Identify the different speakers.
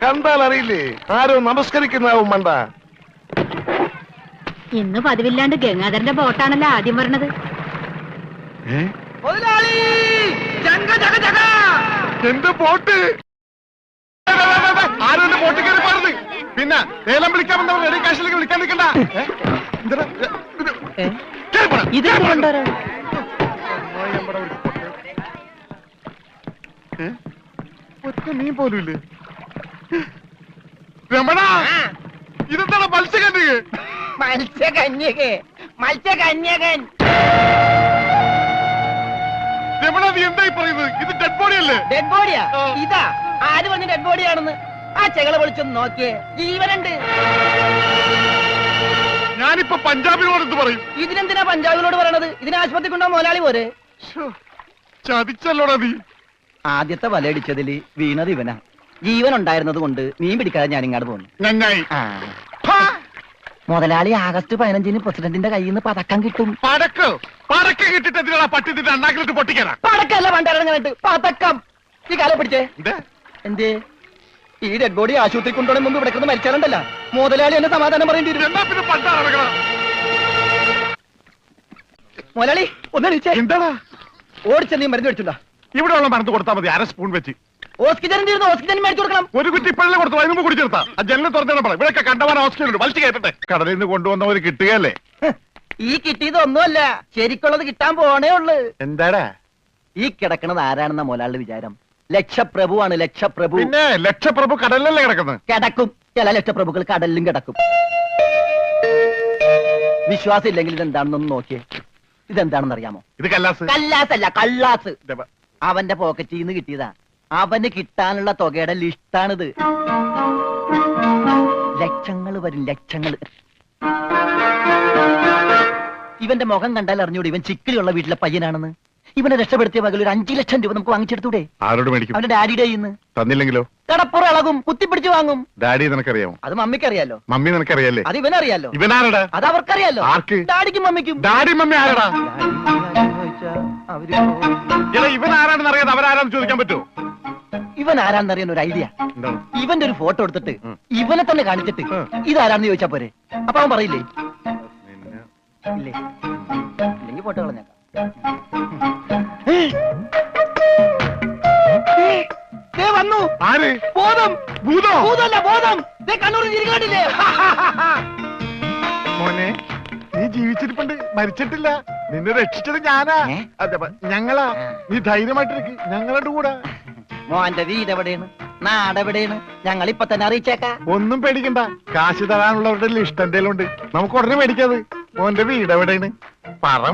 Speaker 1: കണ്ടാൽ അറിയില്ലേ ആരോ നമസ്കരിക്കുന്നാവും മണ്ട.
Speaker 2: ഇന്ന് പതിവില്ലാണ്ട് ഗംഗാധരന്റെ ബോട്ടാണല്ലോ ആദ്യം വരണത്.
Speaker 1: എന്റെ ബോട്ട് ആരും എന്റെ ബോട്ട് കയറി പാടുന്നു. പിന്നെ ലേലം വിളിക്കാൻ വന്നവർ റെഡി കാശിലേക്ക് വിളിക്കാൻ നിൽക്കണ്ട. ഒറ്റ മീൻ പോലും ഇല്ലേ? രമണ, ഇതെന്താണ് മത്സ്യകന്യക?
Speaker 3: മത്സ്യകന്യകൻ
Speaker 1: രമണ, നീ എന്തായി പറയുന്നത്? ഇത് ഡെഡ് ബോഡി അല്ലേ?
Speaker 3: ഡെഡ് ബോഡിയാ? ഇതാ ആര് പറഞ്ഞ ഡെഡ് ബോഡിയാണെന്ന്? ആ ചെകളെ വിളിച്ചൊന്ന് നോക്കിയേ, ജീവനുണ്ട്.
Speaker 1: ഞാനിപ്പോ പഞ്ചാബിനോട് എന്ത് പറയും?
Speaker 3: ഇതിനെന്തിനാ പഞ്ചാബിനോട് പറയണത്? ഇതിന് ആശുപത്രി കൊണ്ടാ മുതലാളി പോരെ.
Speaker 1: ചതിച്ചല്ലോടാ നീ.
Speaker 3: ആദ്യത്തെ വലയടിച്ചതില് വീണത് ഇവനാ. ജീവൻ ഉണ്ടായിരുന്നത് കൊണ്ട് മീൻ പിടിക്കാതെ ഞാൻ ഇങ്ങോട്ട് പോന്നു.
Speaker 1: നന്നായി.
Speaker 3: മുതലാളി ആഗസ്റ്റ് 15-ന് പ്രസിഡന്റിന്റെ കയ്യിൽ നിന്ന് പതക്കം കിട്ടും.
Speaker 1: പടക്കം കിട്ടിട്ട് എന്തിനാ പട്ടി തിന്റെ അണ്ണാക്കിലിട്ട് പൊട്ടിക്കാനാ?
Speaker 3: പടക്കല്ല പണ്ടരങ്ങായിട്ട് പതക്കം. ഈ കാലം പിടിച്ചേ. എന്തേ ഈ ഡെഡ് ബോഡി ആശുപത്രി കൊണ്ടുപോകുന്ന മുമ്പ് ഇവിടെ കിടന്ന് മരിച്ചാലുണ്ടല്ല മുതലാളി എന്നെ സമാധാനം പറയേണ്ടി വരും. മുതലാളി ഒന്നടിച്ചേ.
Speaker 1: എന്താടാ
Speaker 3: ഓടിച്ച നീ മരുന്ന് മേടിച്ചുണ്ടാ?
Speaker 1: ഇവിടെ ഉള്ള മരുന്ന് കൊടുത്താൽ മതി. അര സ്പൂൺ വെച്ച്.
Speaker 3: ഓക്സിജൻ തീർന്നു, ഓക്സിജൻ മേടിച്ചു കൊടുക്കണം.
Speaker 1: ഒരു കുറ്റി ഇപ്പോഴല്ലേ കൊടുത്തു, അതിന് മുമ്പ് കുടിച്ചെടുത്താ. ആ ജനലിൽ തുറന്നിടാൻ പറ. ഇവിടെയൊക്കെ കണ്ടവാൻ ഓക്സിജൻ ഉണ്ട്. വലിച്ചു കയറ്റട്ടെ. കടലിൽ നിന്ന് കൊണ്ടുവന്നവര് കിട്ടുകയല്ലേ?
Speaker 3: ഈ കിട്ടിയതൊന്നുമല്ല, ശരിക്കുള്ളത് കിട്ടാൻ പോണേ ഉള്ളു.
Speaker 1: എന്താടാ
Speaker 3: ഈ കിടക്കണത് ആരാണെന്ന മുതലാളിയുടെ വിചാരം? ലക്ഷപ്രഭുവാണ്, ലക്ഷപ്രഭു.
Speaker 1: പിന്നെ ലക്ഷപ്രഭു കടലിലല്ലേ കിടക്കുന്നത്?
Speaker 3: കിടക്കും. ചില ലക്ഷപ്രഭുക്കൾ കടലിലും കിടക്കും. വിശ്വാസം ഇല്ലെങ്കിൽ ഇതെന്താണെന്നൊന്ന് നോക്കിയേ. ഇതെന്താണെന്ന് അറിയാമോ?
Speaker 1: ഇത് കല്ലാസ്.
Speaker 3: കല്ലാസല്ല, കള്ളാസ്. അവന്റെ പോക്കറ്റിൽ നിന്ന് കിട്ടിയതാ. അവന് കിട്ടാനുള്ള തുകയുടെ ലിസ്റ്റാണിത്. ലക്ഷങ്ങൾ വരും, ലക്ഷങ്ങൾ. ഇവന്റെ മുഖം കണ്ടാൽ അറിഞ്ഞൂടെ ഇവൻ ചിക്കിലുള്ള വീട്ടിലെ പയ്യനാണെന്ന്. ഇവനെ രക്ഷപ്പെടുത്തിയ പകൽ ഒരു 5 ലക്ഷം രൂപ നമുക്ക് വാങ്ങിച്ചെടുത്തൂടെ?
Speaker 1: ആരോട് മേടിക്കും?
Speaker 3: അവന്റെ ഡാഡിയുടെ കയ്യിന്ന്.
Speaker 1: തന്നില്ലെങ്കിലോ?
Speaker 3: കടപ്പുറം ഇളകും, കുത്തിപ്പിടിച്ച് വാങ്ങും.
Speaker 1: ഡാഡി നിനക്കറിയാമോ?
Speaker 3: അത് മമ്മിക്കറിയാലോ.
Speaker 1: മമ്മി നിനക്കറിയാലേ?
Speaker 3: അത് ഇവനറിയാലോ.
Speaker 1: ഇവനാരടാ?
Speaker 3: അത് അവർക്കറിയാലോ.
Speaker 1: ആർക്ക്?
Speaker 3: ഡാഡിക്കും മമ്മിക്കും.
Speaker 1: ഡാഡി മമ്മി ആരടാ? ഇവൻ ആരാണെന്ന് അറിയാതെ അവരാരാന്ന് ചോദിക്കാൻ പറ്റുമോ?
Speaker 3: ഇവൻ ആരാന്നറിയാൻ ഒരു ഐഡിയ. ഇവന്റെ ഒരു ഫോട്ടോ എടുത്തിട്ട് ഇവനെ തന്നെ കാണിച്ചിട്ട് ഇതാരാന്ന് ചോദിച്ചാ പോരെ? അപ്പൊ അവൻ പറയില്ലേ? ഇല്ലേ? ഇല്ലെങ്കിൽ ഫോട്ടോ കളഞ്ഞേക്കാം. വന്നു.
Speaker 1: ആര്?
Speaker 3: ബോധം.
Speaker 1: ഭൂതോ?
Speaker 3: ഭൂതമല്ല, ബോധം. കണ്ണൂർ തിരികണ്ടില്ലേ?
Speaker 1: മോനെ, നീ ജീവിച്ചിരിപ്പുണ്ട്, മരിച്ചിട്ടില്ല. നിന്നെ രക്ഷിച്ചത് ഞാനാ. ഞങ്ങളാ. നീ ധൈര്യമായിട്ടിരിക്കും, ഞങ്ങളുടെ കൂടെ.
Speaker 3: മോന്റെ വീട് എവിടെയാണ്? നാടെവിടെയാണ്? ഞങ്ങൾ ഇപ്പൊ തന്നെ അറിയിച്ചേക്കാം.
Speaker 1: ഒന്നും പേടിക്കണ്ട. കാശ് തരാനുള്ളവരുടെ ലിസ്റ്റ് എന്തേലും ഉണ്ട്. നമുക്ക് ഉടനെ മേടിക്കാത്. മോന്റെ വീട് എവിടെയാണ്? പറ.